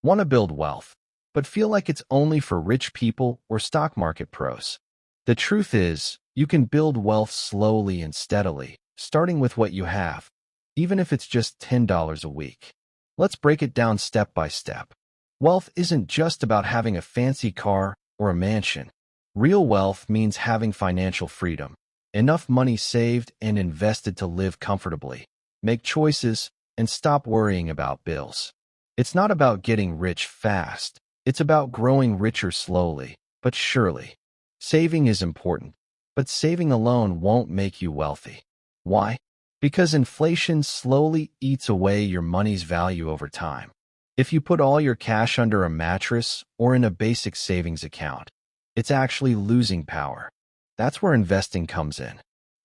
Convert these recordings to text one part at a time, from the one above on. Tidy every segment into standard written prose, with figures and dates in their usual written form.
Want to build wealth, but feel like it's only for rich people or stock market pros? The truth is, you can build wealth slowly and steadily, starting with what you have, even if it's just $10 a week. Let's break it down step by step. Wealth isn't just about having a fancy car or a mansion. Real wealth means having financial freedom, enough money saved and invested to live comfortably, make choices, and stop worrying about bills. It's not about getting rich fast. It's about growing richer slowly, but surely. Saving is important, but saving alone won't make you wealthy. Why? Because inflation slowly eats away your money's value over time. If you put all your cash under a mattress or in a basic savings account, it's actually losing power. That's where investing comes in.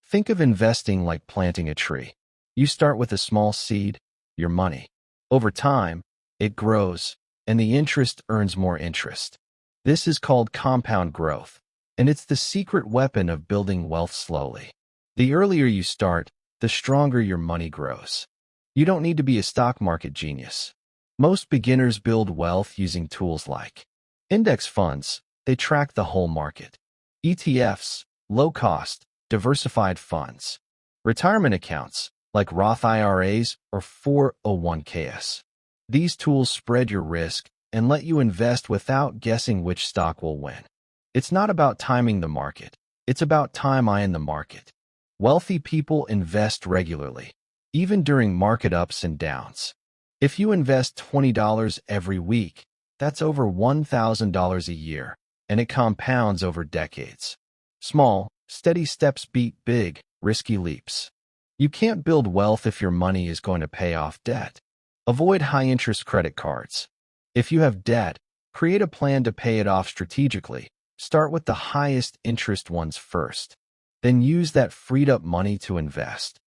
Think of investing like planting a tree. You start with a small seed, your money. Over time, it grows, and the interest earns more interest. This is called compound growth, and it's the secret weapon of building wealth slowly. The earlier you start, the stronger your money grows. You don't need to be a stock market genius. Most beginners build wealth using tools like index funds. They track the whole market. ETFs, low-cost, diversified funds. Retirement accounts, like Roth IRAs or 401ks. These tools spread your risk and let you invest without guessing which stock will win. It's not about timing the market. It's about time-eyeing the market. Wealthy people invest regularly, even during market ups and downs. If you invest $20 every week, that's over $1,000 a year, and it compounds over decades. Small, steady steps beat big, risky leaps. You can't build wealth if your money is going to pay off debt. Avoid high-interest credit cards. If you have debt, create a plan to pay it off strategically. Start with the highest interest ones first. Then use that freed-up money to invest.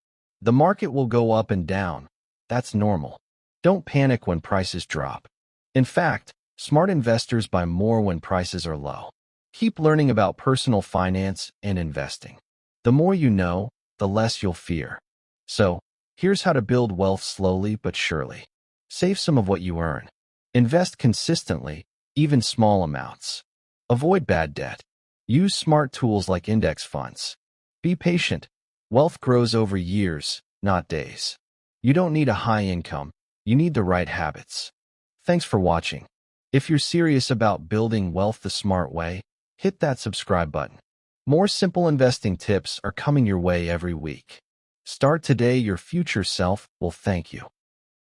The market will go up and down. That's normal. Don't panic when prices drop. In fact, smart investors buy more when prices are low. Keep learning about personal finance and investing. The more you know, the less you'll fear. So, here's how to build wealth slowly but surely. Save some of what you earn. Invest consistently, even small amounts. Avoid bad debt. Use smart tools like index funds. Be patient. Wealth grows over years, not days. You don't need a high income. You need the right habits. Thanks for watching. If you're serious about building wealth the smart way, hit that subscribe button. More simple investing tips are coming your way every week. Start today. Your future self will thank you.